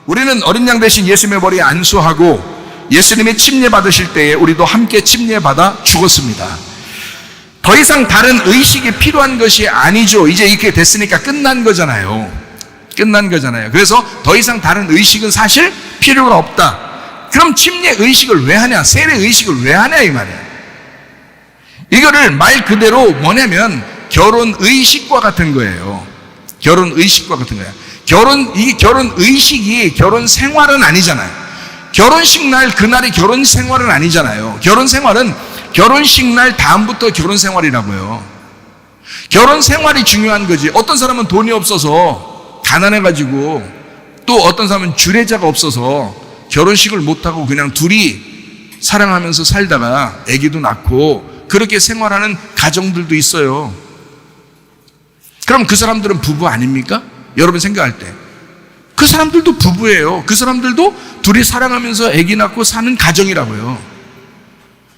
우리는 어린 양 대신 예수님의 머리에 안수하고 예수님이 침례 받으실 때에 우리도 함께 침례 받아 죽었습니다. 더 이상 다른 의식이 필요한 것이 아니죠. 이제 이렇게 됐으니까 끝난 거잖아요. 끝난 거잖아요. 그래서 더 이상 다른 의식은 사실 필요가 없다. 그럼 침례 의식을 왜 하냐? 세례 의식을 왜 하냐 이 말이야. 이거를 말 그대로 뭐냐면 결혼 의식과 같은 거예요. 결혼 의식과 같은 거야. 이 결혼 의식이 결혼 생활은 아니잖아요. 결혼식 날 그날이 결혼 생활은 아니잖아요. 결혼 생활은 결혼식 날 다음부터 결혼 생활이라고요. 결혼 생활이 중요한 거지. 어떤 사람은 돈이 없어서 가난해가지고 또 어떤 사람은 주례자가 없어서 결혼식을 못하고 그냥 둘이 사랑하면서 살다가 아기도 낳고 그렇게 생활하는 가정들도 있어요. 그럼 그 사람들은 부부 아닙니까? 여러분 생각할 때 그 사람들도 부부예요. 그 사람들도 둘이 사랑하면서 아기 낳고 사는 가정이라고요.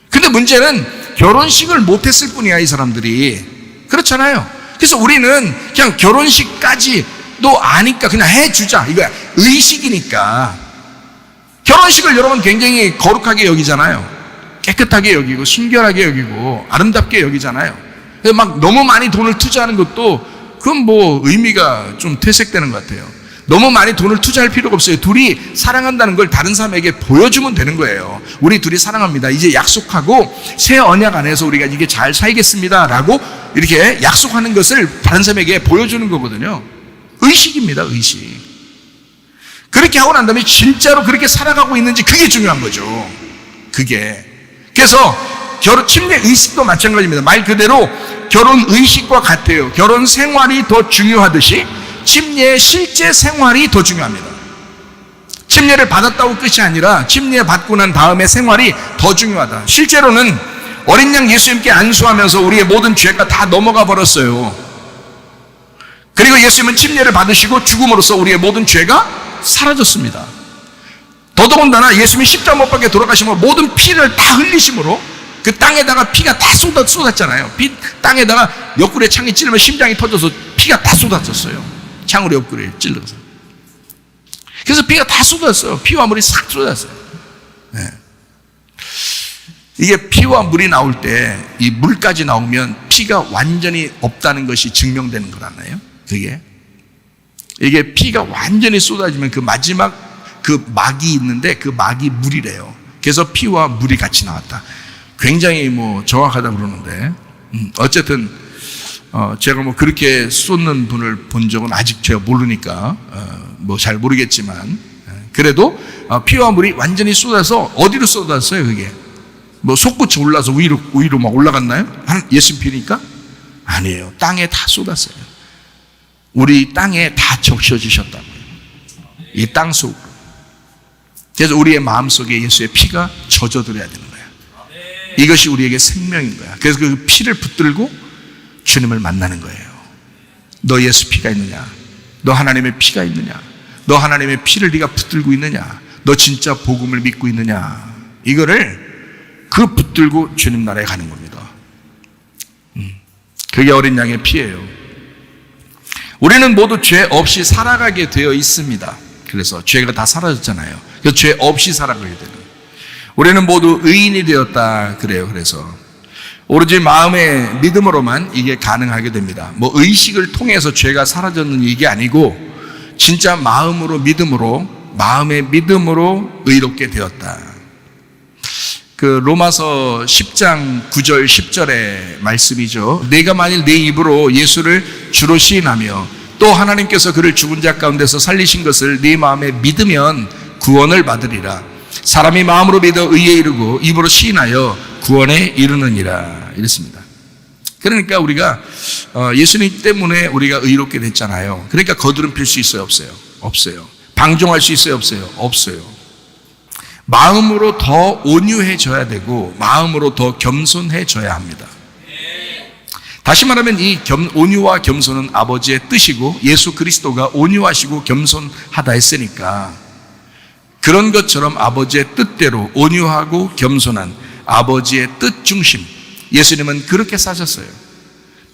근데 문제는 결혼식을 못했을 뿐이야 이 사람들이. 그렇잖아요. 그래서 우리는 그냥 결혼식까지도 아니까 그냥 해주자 이거야. 의식이니까. 결혼식을 여러분 굉장히 거룩하게 여기잖아요. 깨끗하게 여기고 순결하게 여기고 아름답게 여기잖아요. 그래서 막 너무 많이 돈을 투자하는 것도 그건 뭐 의미가 좀 퇴색되는 것 같아요. 너무 많이 돈을 투자할 필요가 없어요. 둘이 사랑한다는 걸 다른 사람에게 보여주면 되는 거예요. 우리 둘이 사랑합니다. 이제 약속하고 새 언약 안에서 우리가 이게 잘 살겠습니다 라고 이렇게 약속하는 것을 다른 사람에게 보여주는 거거든요. 의식입니다. 의식. 그렇게 하고 난 다음에 진짜로 그렇게 살아가고 있는지 그게 중요한 거죠. 그게. 그래서 침례 의식도 마찬가지입니다. 말 그대로 결혼 의식과 같아요. 결혼 생활이 더 중요하듯이 침례의 실제 생활이 더 중요합니다. 침례를 받았다고 끝이 아니라 침례 받고 난 다음에 생활이 더 중요하다. 실제로는 어린 양 예수님께 안수하면서 우리의 모든 죄가 다 넘어가 버렸어요. 그리고 예수님은 침례를 받으시고 죽음으로써 우리의 모든 죄가 사라졌습니다. 더더군다나 예수님이 십자가 못 박혀 돌아가심으로 모든 피를 다 흘리심으로 그 땅에다가 피가 다 쏟았잖아요. 땅에다가 옆구리에 창이 찔리면 심장이 터져서 피가 다 쏟아졌어요. 창으로 옆구리에 찔러서. 그래서 피가 다 쏟았어요. 피와 물이 싹 쏟았어요. 네. 이게 피와 물이 나올 때 이 물까지 나오면 피가 완전히 없다는 것이 증명되는 거라나요? 이게 피가 완전히 쏟아지면 그 마지막 그 막이 있는데 그 막이 물이래요. 그래서 피와 물이 같이 나왔다. 굉장히 뭐 정확하다고 그러는데 어쨌든 제가 뭐 그렇게 쏟는 분을 본 적은 아직 제가 모르니까 뭐 잘 모르겠지만 그래도 피와 물이 완전히 쏟아서 어디로 쏟았어요? 그게 뭐 솟구치 올라서 위로 막 올라갔나요? 예수님 피니까? 아니에요. 땅에 다 쏟았어요. 우리 땅에 다 적셔지셨다고요. 이 땅 속으로. 그래서 우리의 마음속에 예수의 피가 젖어들어야 되는 거예요. 이것이 우리에게 생명인 거야. 그래서 그 피를 붙들고 주님을 만나는 거예요. 너 예수 피가 있느냐? 너 하나님의 피가 있느냐? 너 하나님의 피를 네가 붙들고 있느냐? 너 진짜 복음을 믿고 있느냐? 이거를 그 붙들고 주님 나라에 가는 겁니다. 그게 어린 양의 피예요. 우리는 모두 죄 없이 살아가게 되어 있습니다. 그래서 죄가 다 사라졌잖아요. 그래서 죄 없이 살아가게 되는 거예요. 우리는 모두 의인이 되었다 그래요. 그래서 오로지 마음의 믿음으로만 이게 가능하게 됩니다. 뭐 의식을 통해서 죄가 사라졌는 이게 아니고 진짜 마음으로 믿음으로 마음의 믿음으로 의롭게 되었다. 그 로마서 10장 9절 10절의 말씀이죠. 내가 만일 내 입으로 예수를 주로 시인하며 또 하나님께서 그를 죽은 자 가운데서 살리신 것을 네 마음에 믿으면 구원을 받으리라. 사람이 마음으로 믿어 의에 이르고 입으로 시인하여 구원에 이르느니라. 이랬습니다. 그러니까 우리가 예수님 때문에 우리가 의롭게 됐잖아요. 그러니까 거드름 필 수 있어요? 없어요? 없어요. 방종할 수 있어요? 없어요? 없어요. 마음으로 더 온유해져야 되고 마음으로 더 겸손해져야 합니다. 다시 말하면 이 온유와 겸손은 아버지의 뜻이고 예수 그리스도가 온유하시고 겸손하다 했으니까 그런 것처럼 아버지의 뜻대로 온유하고 겸손한 아버지의 뜻 중심, 예수님은 그렇게 사셨어요.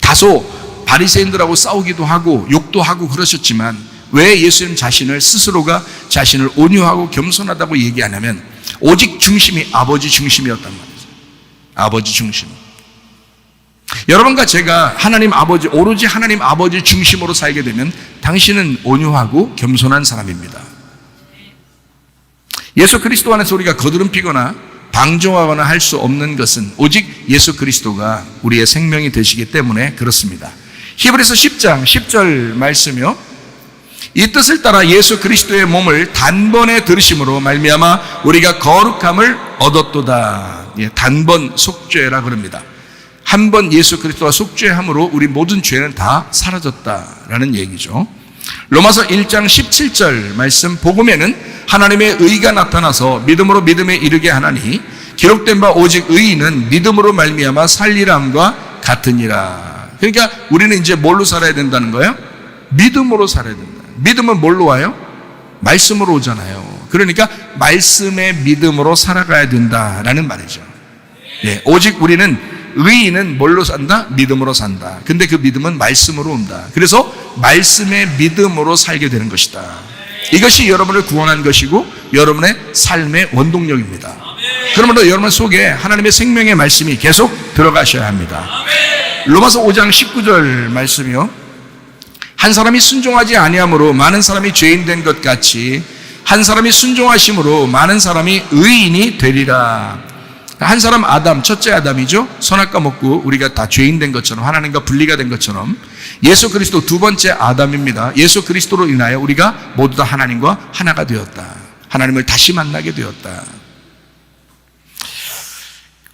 다소 바리새인들하고 싸우기도 하고 욕도 하고 그러셨지만 왜 예수님 자신을 스스로가 자신을 온유하고 겸손하다고 얘기하냐면 오직 중심이 아버지 중심이었단 말이죠. 아버지 중심. 여러분과 제가 하나님 아버지, 오로지 하나님 아버지 중심으로 살게 되면 당신은 온유하고 겸손한 사람입니다. 예수 그리스도 안에서 우리가 거드름피거나 방종하거나 할 수 없는 것은 오직 예수 그리스도가 우리의 생명이 되시기 때문에 그렇습니다. 히브리서 10장 10절 말씀이요. 이 뜻을 따라 예수 그리스도의 몸을 단번에 들으심으로 말미암아 우리가 거룩함을 얻었도다. 예, 단번 속죄라 그럽니다. 한 번 예수 그리스도가 속죄함으로 우리 모든 죄는 다 사라졌다라는 얘기죠. 로마서 1장 17절 말씀, 복음에는 하나님의 의가 나타나서 믿음으로 믿음에 이르게 하나니 기록된 바 오직 의인은 믿음으로 말미암아 살리람과 같으니라. 그러니까 우리는 이제 뭘로 살아야 된다는 거예요? 믿음으로 살아야 된다. 믿음은 뭘로 와요? 말씀으로 오잖아요. 그러니까 말씀의 믿음으로 살아가야 된다라는 말이죠. 예, 오직 우리는 의인은 뭘로 산다? 믿음으로 산다. 근데 그 믿음은 말씀으로 온다. 그래서 말씀의 믿음으로 살게 되는 것이다. 이것이 여러분을 구원한 것이고 여러분의 삶의 원동력입니다. 그러므로 여러분 속에 하나님의 생명의 말씀이 계속 들어가셔야 합니다. 로마서 5장 19절 말씀이요. 한 사람이 순종하지 아니함으로 많은 사람이 죄인 된 것 같이 한 사람이 순종하심으로 많은 사람이 의인이 되리라. 한 사람 아담, 첫째 아담이죠. 선악과 먹고 우리가 다 죄인 된 것처럼, 하나님과 분리가 된 것처럼 예수 그리스도 두 번째 아담입니다. 예수 그리스도로 인하여 우리가 모두 다 하나님과 하나가 되었다. 하나님을 다시 만나게 되었다.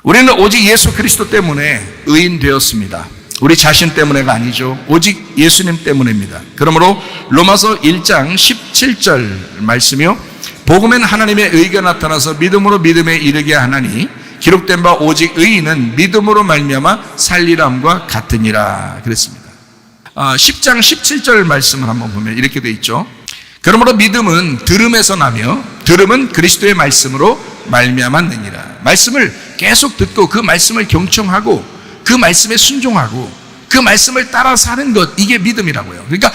우리는 오직 예수 그리스도 때문에 의인 되었습니다. 우리 자신 때문에가 아니죠. 오직 예수님 때문입니다. 그러므로 로마서 1장 17절 말씀이요. 복음엔 하나님의 의가 나타나서 믿음으로 믿음에 이르게 하나니 기록된 바 오직 의인은 믿음으로 말미암아 살리람과 같으니라 그랬습니다. 10장 17절 말씀을 한번 보면 이렇게 돼 있죠. 그러므로 믿음은 들음에서 나며 들음은 그리스도의 말씀으로 말미암았느니라. 말씀을 계속 듣고 그 말씀을 경청하고 그 말씀에 순종하고 그 말씀을 따라 사는 것, 이게 믿음이라고요. 그러니까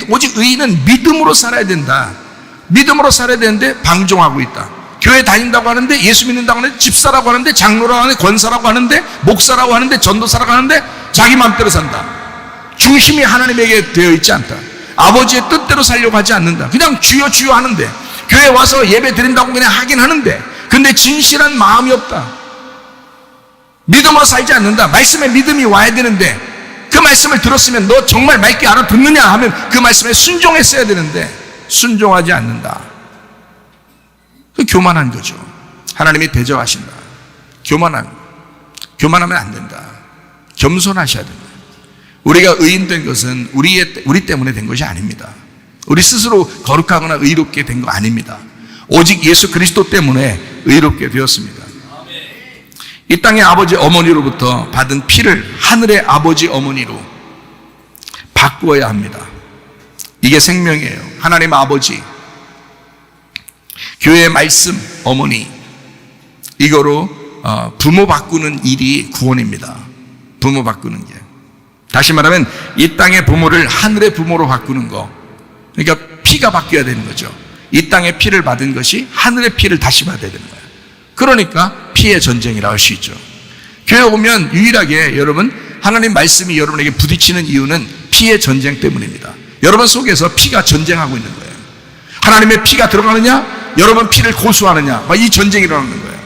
오직 의인은 믿음으로 살아야 된다. 믿음으로 살아야 되는데 방종하고 있다. 교회 다닌다고 하는데, 예수 믿는다고 하는데, 집사라고 하는데, 장로라고 하는데, 권사라고 하는데, 목사라고 하는데, 전도사라고 하는데 자기 마음대로 산다. 중심이 하나님에게 되어 있지 않다. 아버지의 뜻대로 살려고 하지 않는다. 그냥 주여 주여 하는데, 교회 와서 예배 드린다고 그냥 하긴 하는데, 근데 진실한 마음이 없다. 믿음으로 살지 않는다. 말씀에 믿음이 와야 되는데 그 말씀을 들었으면 너 정말 맑게 알아듣느냐 하면 그 말씀에 순종했어야 되는데 순종하지 않는다. 그 교만한 거죠. 하나님이 대접하신다. 교만하면 안 된다. 겸손하셔야 된다. 우리가 의인된 것은 우리 때문에 된 것이 아닙니다. 우리 스스로 거룩하거나 의롭게 된 거 아닙니다. 오직 예수 그리스도 때문에 의롭게 되었습니다. 이 땅의 아버지 어머니로부터 받은 피를 하늘의 아버지 어머니로 바꾸어야 합니다. 이게 생명이에요. 하나님 아버지, 교회의 말씀 어머니, 이거로 부모 바꾸는 일이 구원입니다. 부모 바꾸는 게. 다시 말하면 이 땅의 부모를 하늘의 부모로 바꾸는 거. 그러니까 피가 바뀌어야 되는 거죠. 이 땅의 피를 받은 것이 하늘의 피를 다시 받아야 되는 거예요. 그러니까 피의 전쟁이라고 할 수 있죠. 교회 오면 유일하게 여러분 하나님 말씀이 여러분에게 부딪히는 이유는 피의 전쟁 때문입니다. 여러분 속에서 피가 전쟁하고 있는 거예요. 하나님의 피가 들어가느냐, 여러분 피를 고수하느냐, 이 전쟁이 일어나는 거예요.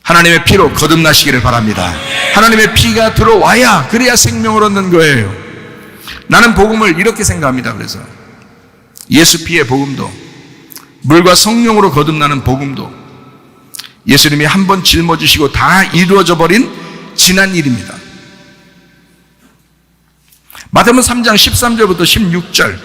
하나님의 피로 거듭나시기를 바랍니다. 하나님의 피가 들어와야, 그래야 생명을 얻는 거예요. 나는 복음을 이렇게 생각합니다. 그래서 예수 피의 복음도, 물과 성령으로 거듭나는 복음도 예수님이 한 번 짊어지시고 다 이루어져 버린 지난 일입니다. 마태복음 3장 13절부터 16절,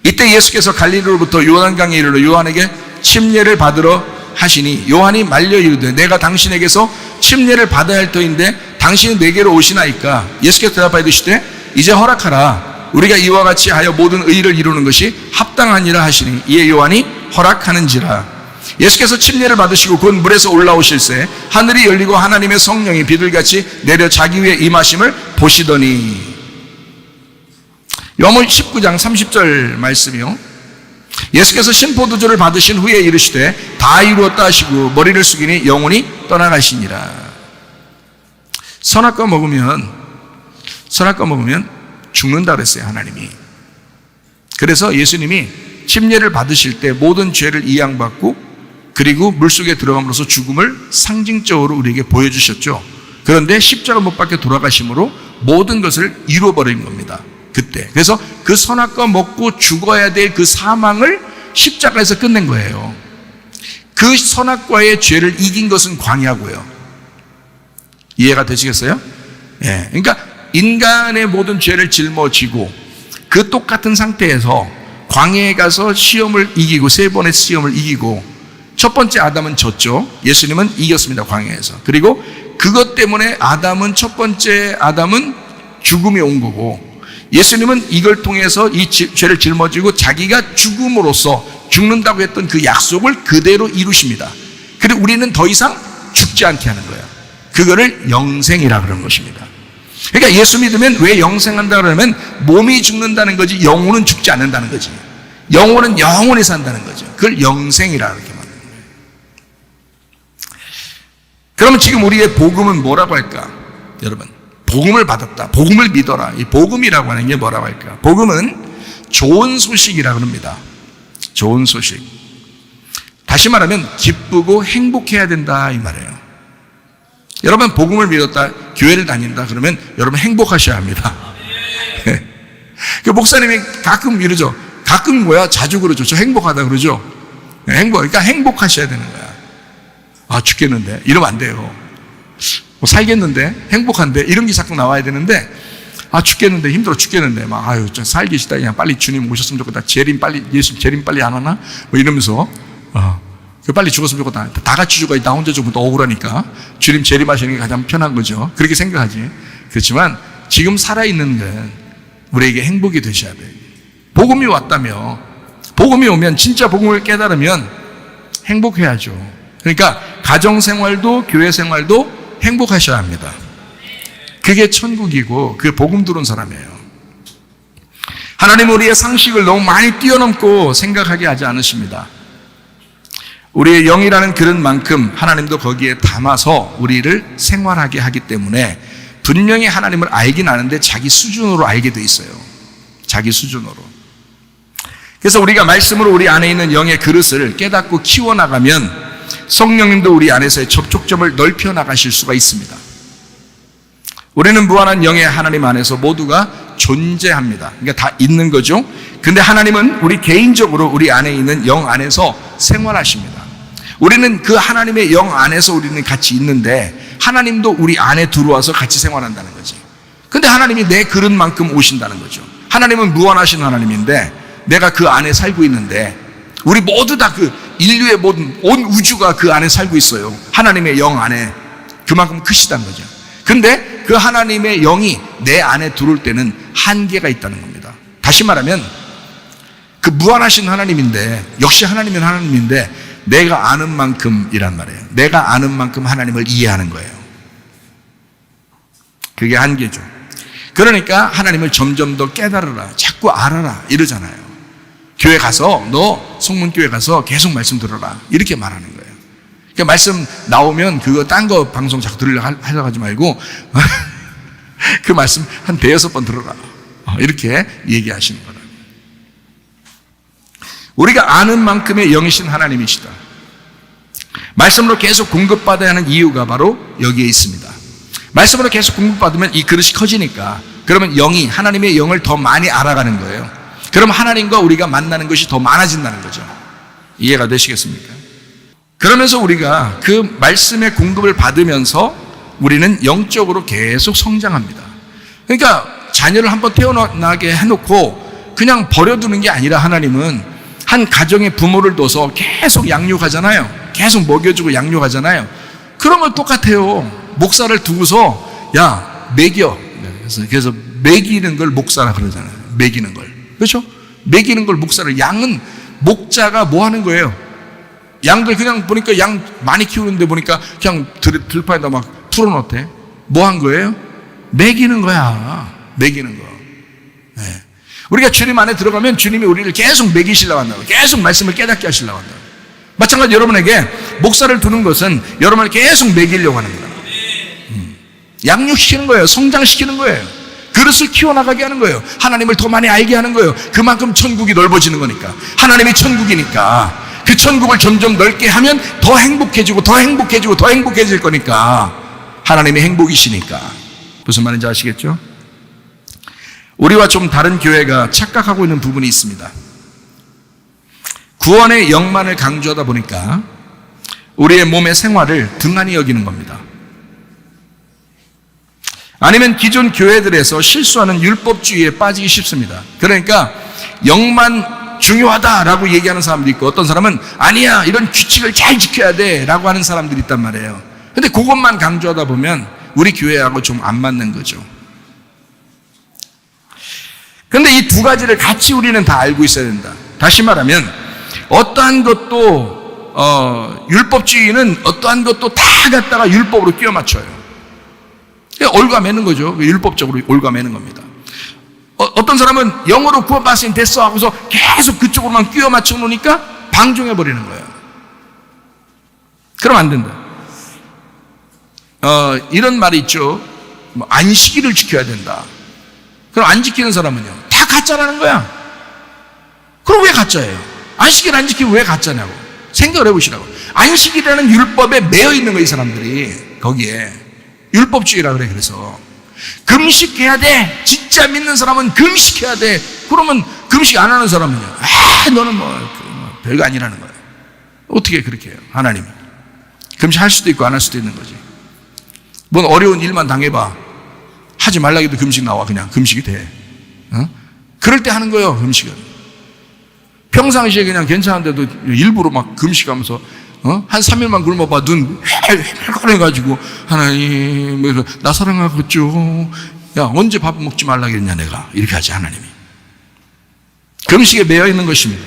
이때 예수께서 갈릴리로부터 요단강에 이르러 요한에게 침례를 받으러 하시니 요한이 말려 이르되 내가 당신에게서 침례를 받아야 할 터인데 당신이 내게로 오시나이까. 예수께서 대답하여 이르시되 이제 허락하라. 우리가 이와 같이 하여 모든 의를 이루는 것이 합당하니라 하시니 이에 요한이 허락하는지라. 예수께서 침례를 받으시고 곧 물에서 올라오실새 하늘이 열리고 하나님의 성령이 비둘기같이 내려 자기 위에 임하심을 보시더니. 요한복음 19장 30절 말씀이요. 예수께서 신포도주를 받으신 후에 이르시되 다 이루었다 하시고 머리를 숙이니 영혼이 떠나가시니라. 선악과 먹으면 죽는다 그랬어요, 하나님이. 그래서 예수님이 침례를 받으실 때 모든 죄를 이양받고 그리고 물속에 들어감으로써 죽음을 상징적으로 우리에게 보여주셨죠. 그런데 십자가 못 박혀 돌아가심으로 모든 것을 이루어버린 겁니다, 그때. 그래서 그 선악과 먹고 죽어야 될 그 사망을 십자가에서 끝낸 거예요. 그 선악과의 죄를 이긴 것은 광야고요. 이해가 되시겠어요? 예. 그러니까 인간의 모든 죄를 짊어지고 그 똑같은 상태에서 광야에 가서 시험을 이기고, 3번의 시험을 이기고, 첫 번째 아담은 졌죠. 예수님은 이겼습니다, 광야에서. 그리고 그것 때문에 첫 번째 아담은 죽음이 온 거고, 예수님은 이걸 통해서 이 죄를 짊어지고 자기가 죽음으로써 죽는다고 했던 그 약속을 그대로 이루십니다. 그리고 우리는 더 이상 죽지 않게 하는 거예요. 그거를 영생이라 그런 것입니다. 그러니까 예수 믿으면 왜 영생한다 그러면 몸이 죽는다는 거지 영혼은 죽지 않는다는 거지. 영혼은 영원히 산다는 거죠. 그걸 영생이라 이렇게 말하는 거예요. 그러면 지금 우리의 복음은 뭐라고 할까? 여러분, 복음을 받았다, 복음을 믿어라. 이 복음이라고 하는 게 뭐라고 할까? 복음은 좋은 소식이라 그럽니다. 좋은 소식. 다시 말하면 기쁘고 행복해야 된다 이 말이에요. 여러분, 복음을 믿었다, 교회를 다닌다 그러면 여러분 행복하셔야 합니다. 그 목사님이 가끔 이러죠. 가끔 뭐야? 자주 그러죠. 저 행복하다 그러죠. 그러니까 행복하셔야 되는 거야. 아, 죽겠는데 이러면 안 돼요. 뭐 살겠는데, 행복한데, 이런 게 자꾸 나와야 되는데, 아, 죽겠는데, 힘들어 죽겠는데, 막, 아유, 저 살기 싫다. 그냥 빨리 주님 오셨으면 좋겠다. 예수 재림 빨리 안 하나? 뭐 이러면서, 빨리 죽었으면 좋겠다. 다 같이 죽어야 나 혼자 죽으면 또 억울하니까, 주님 재림하시는 게 가장 편한 거죠. 그렇게 생각하지. 그렇지만, 지금 살아있는 건 우리에게 행복이 되셔야 돼요. 복음이 왔다며, 복음이 오면, 진짜 복음을 깨달으면 행복해야죠. 그러니까, 가정생활도, 교회생활도 행복하셔야 합니다. 그게 천국이고 그게 복음 들은 사람이에요. 하나님은 우리의 상식을 너무 많이 뛰어넘고 생각하게 하지 않으십니다. 우리의 영이라는 그릇만큼 하나님도 거기에 담아서 우리를 생활하게 하기 때문에 분명히 하나님을 알긴 아는데 자기 수준으로 알게 돼 있어요. 자기 수준으로. 그래서 우리가 말씀으로 우리 안에 있는 영의 그릇을 깨닫고 키워나가면 성령님도 우리 안에서의 접촉점을 넓혀 나가실 수가 있습니다. 우리는 무한한 영의 하나님 안에서 모두가 존재합니다. 그러니까 다 있는 거죠. 근데 하나님은 우리 개인적으로 우리 안에 있는 영 안에서 생활하십니다. 우리는 그 하나님의 영 안에서 우리는 같이 있는데 하나님도 우리 안에 들어와서 같이 생활한다는 거지. 근데 하나님이 내 그릇만큼 오신다는 거죠. 하나님은 무한하신 하나님인데 내가 그 안에 살고 있는데 우리 모두 다 그 인류의 모든 온 우주가 그 안에 살고 있어요. 하나님의 영 안에. 그만큼 크시다는 거죠. 근데 그 하나님의 영이 내 안에 들어올 때는 한계가 있다는 겁니다. 다시 말하면 그 무한하신 하나님인데, 역시 하나님은 하나님인데 내가 아는 만큼이란 말이에요. 내가 아는 만큼 하나님을 이해하는 거예요. 그게 한계죠. 그러니까 하나님을 점점 더 깨달으라, 자꾸 알아라 이러잖아요. 교회 가서, 너 성문교회 가서 계속 말씀 들어라 이렇게 말하는 거예요. 그러니까 말씀 나오면 그거 딴 거 방송 자꾸 들으려고 하려고 하지 말고 그 말씀 한 5-6번 들어라 이렇게 얘기하시는 거라. 우리가 아는 만큼의 영이신 하나님이시다. 말씀으로 계속 공급받아야 하는 이유가 바로 여기에 있습니다. 말씀으로 계속 공급받으면 이 그릇이 커지니까, 그러면 영이, 하나님의 영을 더 많이 알아가는 거예요. 그럼 하나님과 우리가 만나는 것이 더 많아진다는 거죠. 이해가 되시겠습니까? 그러면서 우리가 그 말씀의 공급을 받으면서 우리는 영적으로 계속 성장합니다. 그러니까 자녀를 한번 태어나게 해놓고 그냥 버려두는 게 아니라 하나님은 한 가정의 부모를 둬서 계속 양육하잖아요. 계속 먹여주고 양육하잖아요. 그런 건 똑같아요. 목사를 두고서 야 먹여. 그래서 먹이는 걸 목사라 그러잖아요. 먹이는 걸. 그렇죠? 먹이는 걸 목사를. 양은 목자가 뭐 하는 거예요? 양들 그냥 보니까 양 많이 키우는데 보니까 그냥 들판에다 막 풀어놓대. 뭐 한 거예요? 먹이는 거야. 먹이는 거. 네. 우리가 주님 안에 들어가면 주님이 우리를 계속 먹이시려고 한다고. 계속 말씀을 깨닫게 하시려고 한다고. 마찬가지로 여러분에게 목사를 두는 것은 여러분을 계속 먹이려고 하는 거예요. 양육시키는 거예요. 성장시키는 거예요. 그릇을 키워나가게 하는 거예요. 하나님을 더 많이 알게 하는 거예요. 그만큼 천국이 넓어지는 거니까. 하나님이 천국이니까 그 천국을 점점 넓게 하면 더 행복해지고 더 행복해지고 더 행복해질 거니까. 하나님이 행복이시니까. 무슨 말인지 아시겠죠? 우리와 좀 다른 교회가 착각하고 있는 부분이 있습니다. 구원의 영만을 강조하다 보니까 우리의 몸의 생활을 등한히 여기는 겁니다. 아니면 기존 교회들에서 실수하는 율법주의에 빠지기 쉽습니다. 그러니까 영만 중요하다라고 얘기하는 사람도 있고, 어떤 사람은 아니야, 이런 규칙을 잘 지켜야 돼 라고 하는 사람들이 있단 말이에요. 근데 그것만 강조하다 보면 우리 교회하고 좀 안 맞는 거죠. 근데 이 두 가지를 같이 우리는 다 알고 있어야 된다. 다시 말하면 어떠한 것도 율법주의는 어떠한 것도 다 갖다가 율법으로 끼워 맞춰요. 올가매는 거죠. 율법적으로 올가매는 겁니다. 어떤 사람은 영어로 구원받았으니 됐어 하고서 계속 그쪽으로만 끼워 맞춰 놓으니까 방종해 버리는 거예요. 그럼 안 된다. 이런 말이 있죠. 안식일을 지켜야 된다. 그럼 안 지키는 사람은요, 다 가짜라는 거야. 그럼 왜 가짜예요? 안식일 안 지키면 왜 가짜냐고 생각을 해보시라고. 안식일이라는 율법에 매여 있는 거예요, 이 사람들이. 거기에 율법주의라 그래. 그래서 금식해야 돼. 진짜 믿는 사람은 금식해야 돼. 그러면 금식 안 하는 사람은요, 너는 별거 아니라는 거예요. 어떻게 그렇게 해요? 하나님이 금식할 수도 있고 안 할 수도 있는 거지. 뭔 어려운 일만 당해봐, 하지 말라 해도 금식 나와. 그냥 금식이 돼. 그럴 때 하는 거예요, 금식은. 평상시에 그냥 괜찮은데도 일부러 막 금식하면서 한 3일만 굶어봐 눈 헬헬해가지고 하나님 나 사랑하겠죠. 야, 언제 밥 먹지 말라 그랬냐 내가. 이렇게 하지 하나님이. 금식에 매여 있는 것입니다.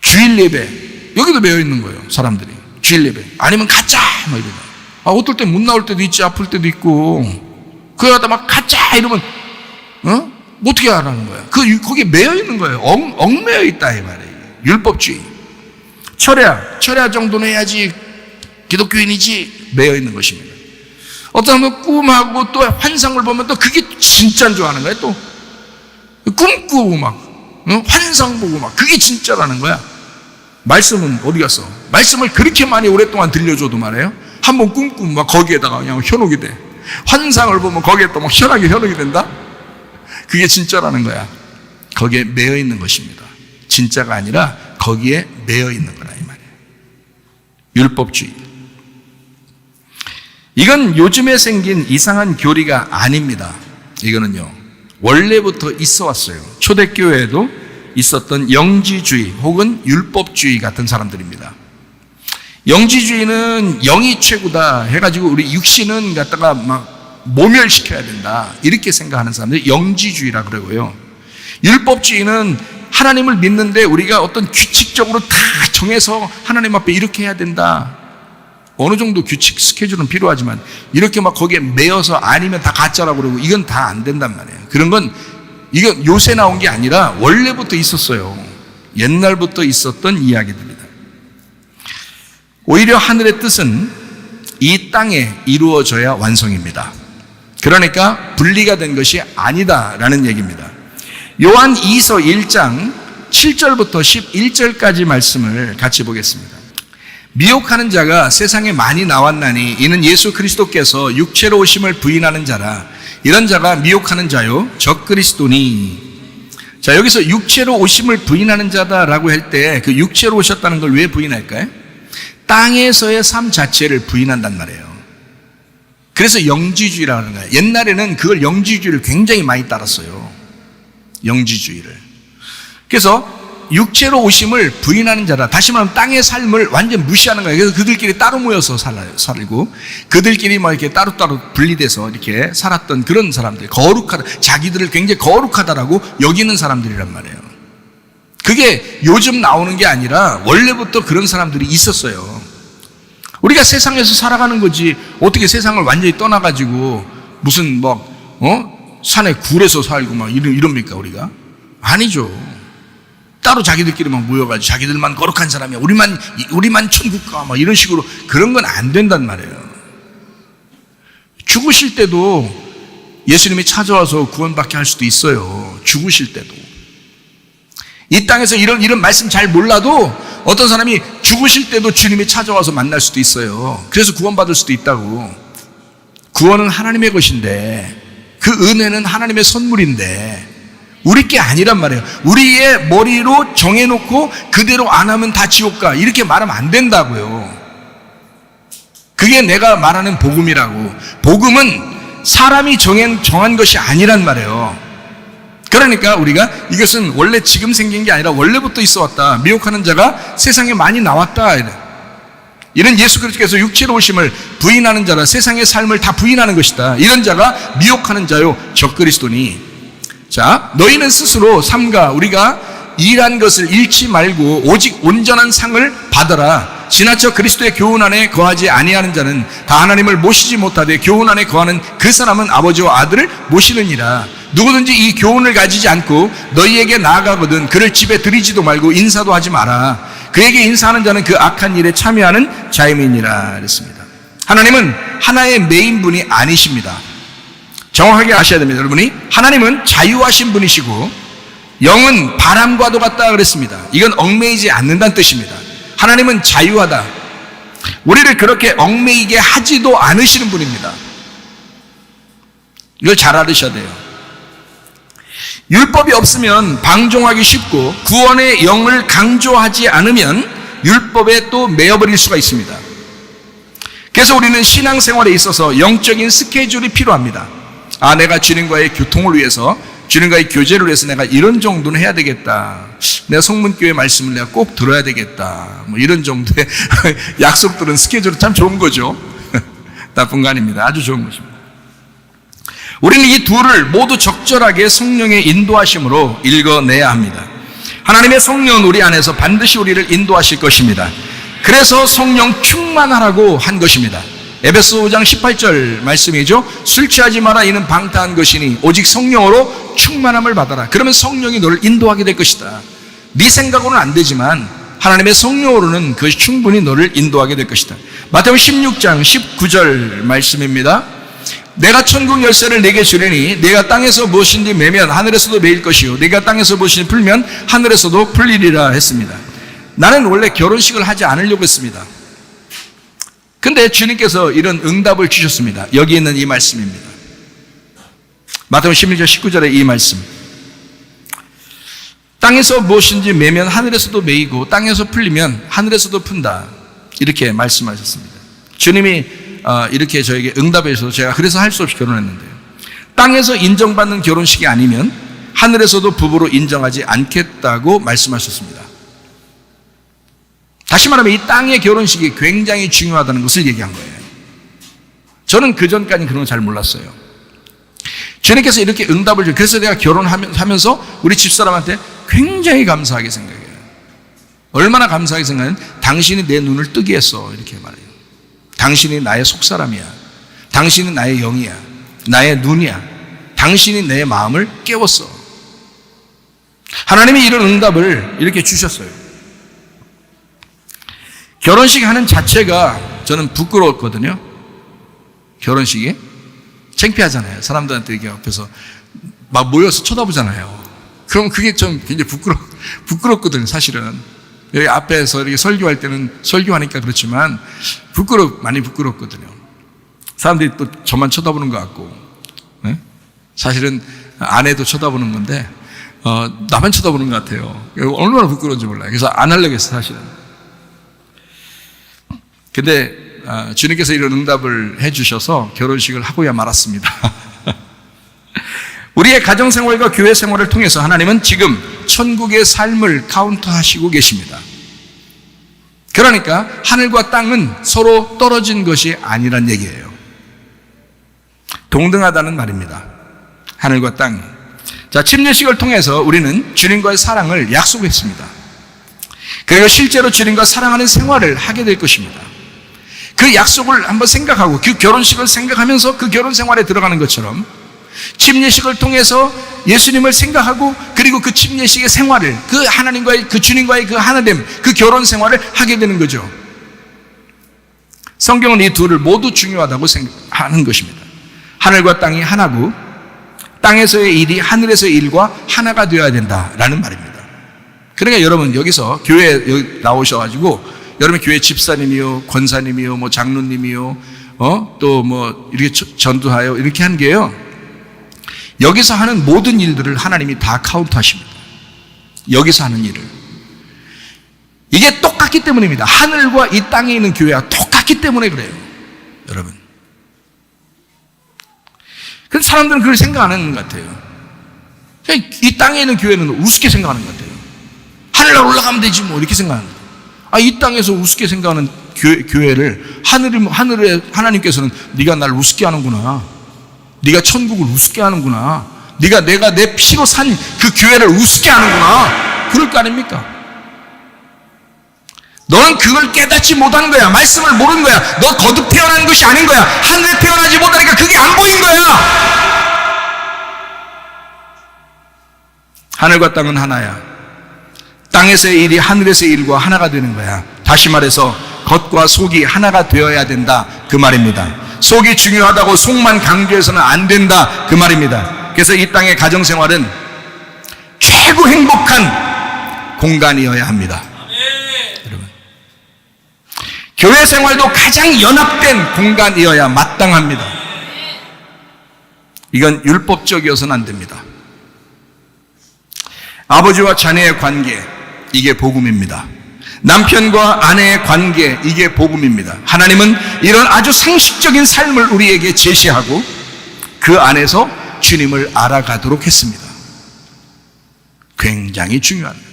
주일 예배 여기도 매여 있는 거예요, 사람들이. 주일 예배 아니면 가짜 막 이러다. 어떨 때 못 나올 때도 있지, 아플 때도 있고. 그러다 막 가짜 이러면 어떻게 하라는 거야? 거기에 매여 있는 거예요. 얽매여 있다 이 말이에요. 율법주의. 철야 정도는 해야지 기독교인이지, 매여 있는 것입니다. 어떤 사람은 꿈하고 또 환상을 보면 또 그게 진짜인 줄 아는 거예요. 또 꿈꾸고 막 환상 보고 막 그게 진짜라는 거야. 말씀은 어디 갔어? 말씀을 그렇게 많이 오랫동안 들려줘도 말이에요, 한번 꿈꾸면 막 거기에다가 그냥 현혹이 돼. 환상을 보면 거기에 또 막 현하게 현혹이 된다? 그게 진짜라는 거야. 거기에 매여 있는 것입니다. 진짜가 아니라 거기에 매여 있는 거라 이 말이에요. 율법주의. 이건 요즘에 생긴 이상한 교리가 아닙니다. 이거는요, 원래부터 있어 왔어요. 초대교회에도 있었던 영지주의 혹은 율법주의 같은 사람들입니다. 영지주의는 영이 최고다 해가지고 우리 육신은 갖다가 막 모멸시켜야 된다 이렇게 생각하는 사람들이 영지주의라 그러고요. 율법주의는 하나님을 믿는데 우리가 어떤 규칙적으로 다 정해서 하나님 앞에 이렇게 해야 된다. 어느 정도 규칙 스케줄은 필요하지만 이렇게 막 거기에 매여서 아니면 다 가짜라고 그러고 이건 다 안 된단 말이에요. 그런 건 이건 요새 나온 게 아니라 원래부터 있었어요. 옛날부터 있었던 이야기들입니다. 오히려 하늘의 뜻은 이 땅에 이루어져야 완성입니다. 그러니까 분리가 된 것이 아니다라는 얘기입니다. 요한 2서 1장 7절부터 11절까지 말씀을 같이 보겠습니다. 미혹하는 자가 세상에 많이 나왔나니 이는 예수 그리스도께서 육체로 오심을 부인하는 자라. 이런 자가 미혹하는 자요 적그리스도니. 자, 여기서 육체로 오심을 부인하는 자다라고 할 때 그 육체로 오셨다는 걸 왜 부인할까요? 땅에서의 삶 자체를 부인한단 말이에요. 그래서 영지주의라고 하는 거예요. 옛날에는 그걸 영지주의를 굉장히 많이 따랐어요. 영지주의를. 그래서 육체로 오심을 부인하는 자라. 다시 말하면 땅의 삶을 완전 무시하는 거예요. 그래서 그들끼리 따로 모여서 살고 그들끼리 막 이렇게 따로따로 분리돼서 이렇게 살았던 그런 사람들. 거룩하다. 자기들을 굉장히 거룩하다라고 여기는 사람들이란 말이에요. 그게 요즘 나오는 게 아니라 원래부터 그런 사람들이 있었어요. 우리가 세상에서 살아가는 거지 어떻게 세상을 완전히 떠나가지고 무슨 산에 굴에서 살고 막 이럽니까, 우리가? 아니죠. 따로 자기들끼리 막 모여가지고 자기들만 거룩한 사람이야. 우리만 천국 가. 막 이런 식으로. 그런 건 안 된단 말이에요. 죽으실 때도 예수님이 찾아와서 구원받게 할 수도 있어요. 죽으실 때도. 이 땅에서 이런 말씀 잘 몰라도 어떤 사람이 죽으실 때도 주님이 찾아와서 만날 수도 있어요. 그래서 구원받을 수도 있다고. 구원은 하나님의 것인데, 그 은혜는 하나님의 선물인데 우리 게 아니란 말이에요. 우리의 머리로 정해놓고 그대로 안 하면 다 지옥 가, 이렇게 말하면 안 된다고요. 그게 내가 말하는 복음이라고. 복음은 사람이 정한 것이 아니란 말이에요. 그러니까 우리가 이것은 원래 지금 생긴 게 아니라 원래부터 있어 왔다. 미혹하는 자가 세상에 많이 나왔다. 이런 예수 그리스도께서 육체로 오심을 부인하는 자라 세상의 삶을 다 부인하는 것이다. 이런 자가 미혹하는 자요 적그리스도니. 자, 너희는 스스로 삼가 우리가 일한 것을 잃지 말고 오직 온전한 상을 받아라. 지나쳐 그리스도의 교훈 안에 거하지 아니하는 자는 다 하나님을 모시지 못하되 교훈 안에 거하는 그 사람은 아버지와 아들을 모시느니라. 누구든지 이 교훈을 가지지 않고 너희에게 나아가거든 그를 집에 들이지도 말고 인사도 하지 마라. 그에게 인사하는 자는 그 악한 일에 참여하는 자임이니라 그랬습니다. 하나님은 하나의 메인분이 아니십니다. 정확하게 아셔야 됩니다. 여러분이 하나님은 자유하신 분이시고 영은 바람과도 같다 그랬습니다. 이건 얽매이지 않는다는 뜻입니다. 하나님은 자유하다. 우리를 그렇게 얽매이게 하지도 않으시는 분입니다. 이걸 잘 알으셔야 돼요. 율법이 없으면 방종하기 쉽고 구원의 영을 강조하지 않으면 율법에 또 매여버릴 수가 있습니다. 그래서 우리는 신앙생활에 있어서 영적인 스케줄이 필요합니다. 내가 주님과의 교통을 위해서, 주님과의 교제를 위해서 내가 이런 정도는 해야 되겠다. 내가 성문교회 말씀을 내가 꼭 들어야 되겠다. 뭐 이런 정도의 약속들은 스케줄은 참 좋은 거죠. 나쁜 거 아닙니다. 아주 좋은 것입니다. 우리는 이 둘을 모두 적절하게 성령의 인도하심으로 읽어내야 합니다. 하나님의 성령은 우리 안에서 반드시 우리를 인도하실 것입니다. 그래서 성령 충만하라고 한 것입니다. 에베소 5장 18절 말씀이죠. 술 취하지 마라, 이는 방탕한 것이니 오직 성령으로 충만함을 받아라. 그러면 성령이 너를 인도하게 될 것이다. 네 생각으로는 안 되지만 하나님의 성령으로는 그것이 충분히 너를 인도하게 될 것이다. 마태복음 16장 19절 말씀입니다. 내가 천국 열쇠를 내게 주려니 내가 땅에서 무엇인지 매면 하늘에서도 매일 것이요 내가 땅에서 무엇인지 풀면 하늘에서도 풀리리라 했습니다. 나는 원래 결혼식을 하지 않으려고 했습니다. 근데 주님께서 이런 응답을 주셨습니다. 여기 있는 이 말씀입니다. 마태복음 16장 19절의 이 말씀. 땅에서 무엇인지 매면 하늘에서도 매이고 땅에서 풀리면 하늘에서도 푼다. 이렇게 말씀하셨습니다. 주님이 이렇게 저에게 응답해 주셔서 제가 그래서 할 수 없이 결혼했는데요. 땅에서 인정받는 결혼식이 아니면 하늘에서도 부부로 인정하지 않겠다고 말씀하셨습니다. 다시 말하면 이 땅의 결혼식이 굉장히 중요하다는 것을 얘기한 거예요. 저는 그전까지는 그런 거 잘 몰랐어요. 주님께서 이렇게 응답을 주고, 그래서 내가 결혼하면서 우리 집사람한테 굉장히 감사하게 생각해요. 얼마나 감사하게 생각하면 당신이 내 눈을 뜨게 했어, 이렇게 말해요. 당신이 나의 속사람이야. 당신이 나의 영이야. 나의 눈이야. 당신이 내 마음을 깨웠어. 하나님이 이런 응답을 이렇게 주셨어요. 결혼식 하는 자체가 저는 부끄러웠거든요. 결혼식이 창피하잖아요. 사람들한테 이렇게 옆에서 막 모여서 쳐다보잖아요. 그럼 그게 좀 굉장히 부끄럽거든요, 사실은. 여기 앞에서 이렇게 설교할 때는 설교하니까 그렇지만 많이 부끄럽거든요. 사람들이 또 저만 쳐다보는 것 같고, 네? 사실은 아내도 쳐다보는 건데 나만 쳐다보는 것 같아요. 얼마나 부끄러운지 몰라요. 그래서 안 하려고 했어요, 사실은. 근데 주님께서 이런 응답을 해주셔서 결혼식을 하고야 말았습니다. 우리의 가정생활과 교회생활을 통해서 하나님은 지금 천국의 삶을 카운트하시고 계십니다. 그러니까 하늘과 땅은 서로 떨어진 것이 아니란 얘기예요. 동등하다는 말입니다. 하늘과 땅이. 자, 침례식을 통해서 우리는 주님과의 사랑을 약속했습니다. 그리고 실제로 주님과 사랑하는 생활을 하게 될 것입니다. 그 약속을 한번 생각하고 그 결혼식을 생각하면서 그 결혼 생활에 들어가는 것처럼 침례식을 통해서 예수님을 생각하고 그리고 그 침례식의 생활을 그 하나님과의 그 주님과의 그 하나됨 그 결혼 생활을 하게 되는 거죠. 성경은 이 둘을 모두 중요하다고 생각하는 것입니다. 하늘과 땅이 하나고 땅에서의 일이 하늘에서의 일과 하나가 되어야 된다라는 말입니다. 그러니까 여러분 여기서 교회에 여기 나오셔가지고 여러분 교회 집사님이요, 권사님이요, 뭐 장로님이요, 또 뭐 이렇게 전도하여 이렇게 한 게요. 여기서 하는 모든 일들을 하나님이 다 카운트하십니다. 여기서 하는 일을. 이게 똑같기 때문입니다. 하늘과 이 땅에 있는 교회가 똑같기 때문에 그래요. 여러분. 근데 사람들은 그걸 생각 안 하는 것 같아요. 이 땅에 있는 교회는 우습게 생각하는 것 같아요. 하늘로 올라가면 되지 뭐 이렇게 생각하는 거예요. 이 땅에서 우습게 생각하는 교회를 하늘에 하나님께서는 네가 날 우습게 하는구나. 네가 천국을 우습게 하는구나. 내가 내 피로 산 그 교회를 우습게 하는구나. 그럴 거 아닙니까? 너는 그걸 깨닫지 못한 거야. 말씀을 모르는 거야. 너 거듭 태어난 것이 아닌 거야. 하늘에 태어나지 못하니까 그게 안 보인 거야. 하늘과 땅은 하나야. 땅에서의 일이 하늘에서의 일과 하나가 되는 거야. 다시 말해서 겉과 속이 하나가 되어야 된다 그 말입니다. 속이 중요하다고 속만 강조해서는 안 된다 그 말입니다. 그래서 이 땅의 가정생활은 최고 행복한 공간이어야 합니다. 여러분, 교회 생활도 가장 연합된 공간이어야 마땅합니다. 이건 율법적이어서는 안 됩니다. 아버지와 자녀의 관계, 이게 복음입니다. 남편과 아내의 관계, 이게 복음입니다. 하나님은 이런 아주 상식적인 삶을 우리에게 제시하고 그 안에서 주님을 알아가도록 했습니다. 굉장히 중요합니다.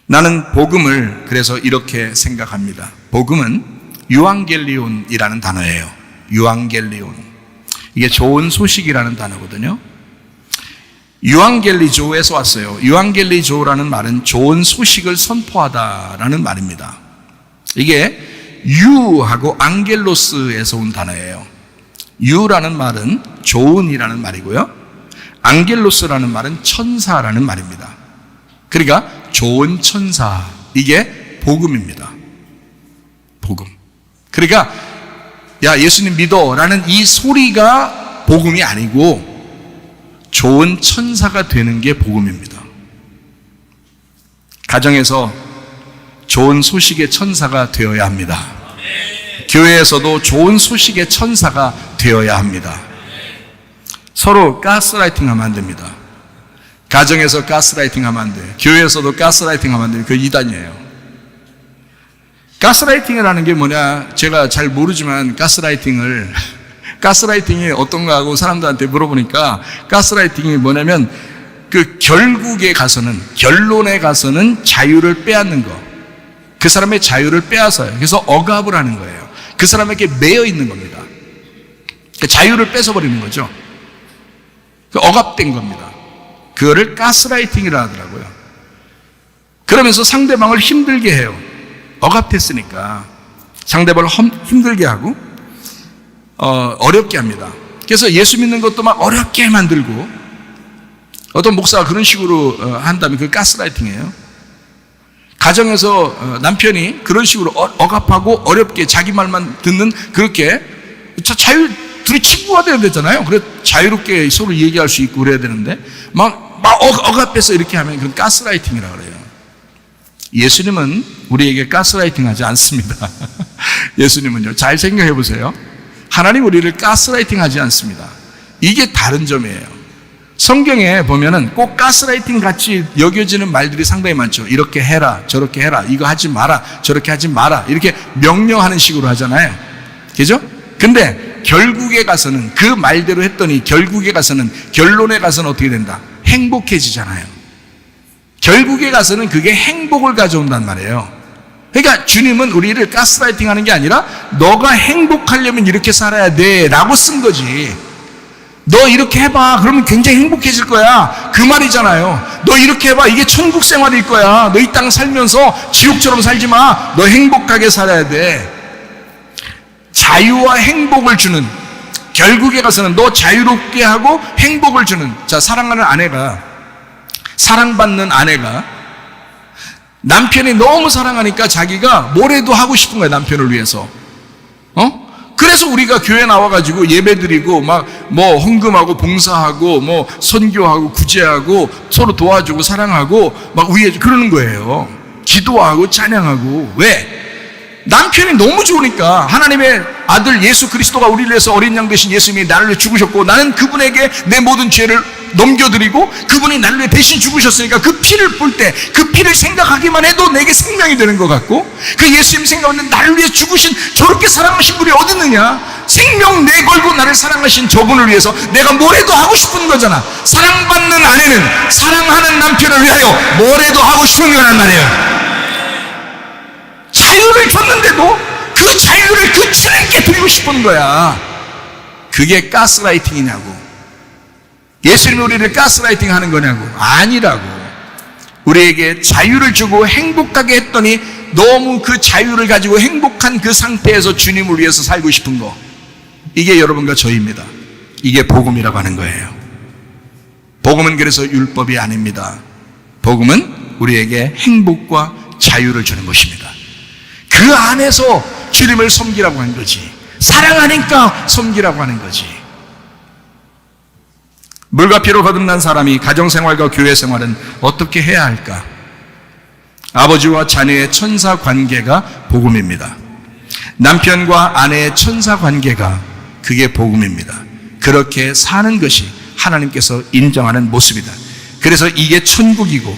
나는 복음을 그래서 이렇게 생각합니다. 복음은 유앙겔리온이라는 단어예요. 유앙겔리온. 이게 좋은 소식이라는 단어거든요. 유앙겔리조에서 왔어요. 유앙겔리조라는 말은 좋은 소식을 선포하다라는 말입니다. 이게 유하고 앙겔로스에서 온 단어예요. 유라는 말은 좋은이라는 말이고요. 앙겔로스라는 말은 천사라는 말입니다. 그러니까 좋은 천사, 이게 복음입니다. 복음. 그러니까 야 예수님 믿어 라는 이 소리가 복음이 아니고 좋은 천사가 되는 게 복음입니다. 가정에서 좋은 소식의 천사가 되어야 합니다. 교회에서도 좋은 소식의 천사가 되어야 합니다. 서로 가스라이팅 하면 안 됩니다. 가정에서 가스라이팅 하면 안 돼요. 교회에서도 가스라이팅 하면 안 돼요. 그 이단이에요. 가스라이팅이라는 게 뭐냐, 제가 잘 모르지만 가스라이팅이 어떤가 하고 사람들한테 물어보니까 가스라이팅이 뭐냐면 그 결론에 가서는 자유를 빼앗는 거. 그 사람의 자유를 빼앗아요. 그래서 억압을 하는 거예요. 그 사람에게 매여 있는 겁니다. 그 자유를 뺏어버리는 거죠. 억압된 겁니다. 그거를 가스라이팅이라 하더라고요. 그러면서 상대방을 힘들게 해요. 억압됐으니까 상대방을 힘들게 하고 어렵게 합니다. 그래서 예수 믿는 것도 막 어렵게 만들고, 어떤 목사가 그런 식으로 한다면 그 가스라이팅이에요. 가정에서 남편이 그런 식으로 억압하고 어렵게 자기 말만 듣는, 그렇게 둘이 친구가 돼야 되잖아요. 그래 자유롭게 서로 얘기할 수 있고 그래야 되는데 막 억압해서 이렇게 하면 그건 가스라이팅이라고 그래요. 예수님은 우리에게 가스라이팅 하지 않습니다. 예수님은요, 잘 생각해 보세요. 하나님 우리를 가스라이팅 하지 않습니다. 이게 다른 점이에요. 성경에 보면은 꼭 가스라이팅 같이 여겨지는 말들이 상당히 많죠. 이렇게 해라, 저렇게 해라, 이거 하지 마라, 저렇게 하지 마라, 이렇게 명령하는 식으로 하잖아요. 그죠? 근데 결국에 가서는 그 말대로 했더니 결론에 가서는 어떻게 된다? 행복해지잖아요. 결국에 가서는 그게 행복을 가져온단 말이에요. 그러니까 주님은 우리를 가스라이팅 하는 게 아니라 너가 행복하려면 이렇게 살아야 돼 라고 쓴 거지. 너 이렇게 해봐, 그러면 굉장히 행복해질 거야, 그 말이잖아요. 너 이렇게 해봐, 이게 천국 생활일 거야. 너 이 땅 살면서 지옥처럼 살지 마. 너 행복하게 살아야 돼. 자유와 행복을 주는 결국에 가서는 너 자유롭게 하고 행복을 주는, 자, 사랑하는 아내가, 사랑받는 아내가 남편이 너무 사랑하니까 자기가 뭐래도 하고 싶은 거야, 남편을 위해서. 그래서 우리가 교회 나와가지고 예배 드리고 막 뭐 헌금하고 봉사하고 뭐 선교하고 구제하고 서로 도와주고 사랑하고 막 위해 그러는 거예요. 기도하고 찬양하고. 왜? 남편이 너무 좋으니까. 하나님의 아들 예수 그리스도가 우리를 위해서 어린 양 대신 예수님이 나를 위해 죽으셨고, 나는 그분에게 내 모든 죄를 넘겨드리고 그분이 나를 위해 대신 죽으셨으니까 그 피를 볼 때 그 피를 생각하기만 해도 내게 생명이 되는 것 같고, 그 예수님 생각하면 나를 위해 죽으신 저렇게 사랑하신 분이 어디 있느냐. 생명 내걸고 나를 사랑하신 저분을 위해서 내가 뭐래도 하고 싶은 거잖아. 사랑받는 아내는 사랑하는 남편을 위하여 뭐래도 하고 싶은 거란 말이에요. 자유를 줬는데도 그 자유를 그 주님께 드리고 싶은 거야. 그게 가스라이팅이냐고. 예수님이 우리를 가스라이팅 하는 거냐고. 아니라고. 우리에게 자유를 주고 행복하게 했더니 너무 그 자유를 가지고 행복한 그 상태에서 주님을 위해서 살고 싶은 거. 이게 여러분과 저희입니다. 이게 복음이라고 하는 거예요. 복음은 그래서 율법이 아닙니다. 복음은 우리에게 행복과 자유를 주는 것입니다. 그 안에서 주님을 섬기라고 하는 거지. 사랑하니까 섬기라고 하는 거지. 물과 피로 거듭난 사람이 가정생활과 교회생활은 어떻게 해야 할까? 아버지와 자녀의 천사관계가 복음입니다. 남편과 아내의 천사관계가 그게 복음입니다. 그렇게 사는 것이 하나님께서 인정하는 모습이다. 그래서 이게 천국이고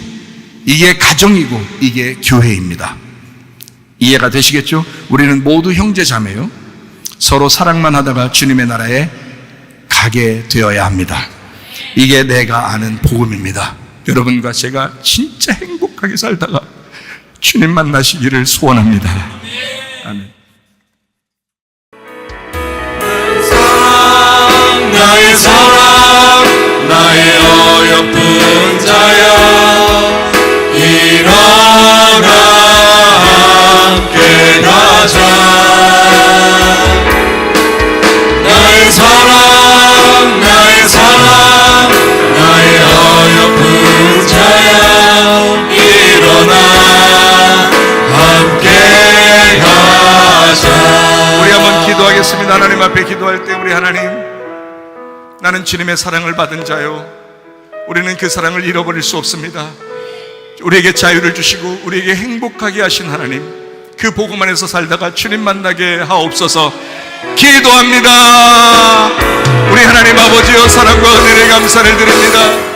이게 가정이고 이게 교회입니다. 이해가 되시겠죠? 우리는 모두 형제자매요. 서로 사랑만 하다가 주님의 나라에 가게 되어야 합니다. 이게 내가 아는 복음입니다. 여러분과 제가 진짜 행복하게 살다가 주님 만나시기를 소원합니다. 아멘. 나의 사랑 나의 어여쁜 자야 일어나 함께 가자. 나의 사랑 나의 어여쁜 자야 일어나 함께 가자. 우리 한번 기도하겠습니다. 하나님 앞에 기도할 때 우리 하나님, 나는 주님의 사랑을 받은 자요, 우리는 그 사랑을 잃어버릴 수 없습니다. 우리에게 자유를 주시고 우리에게 행복하게 하신 하나님, 그 복음 안에서 살다가 주님 만나게 하옵소서 기도합니다. 우리 하나님 아버지여, 사랑과 은혜를 감사를 드립니다.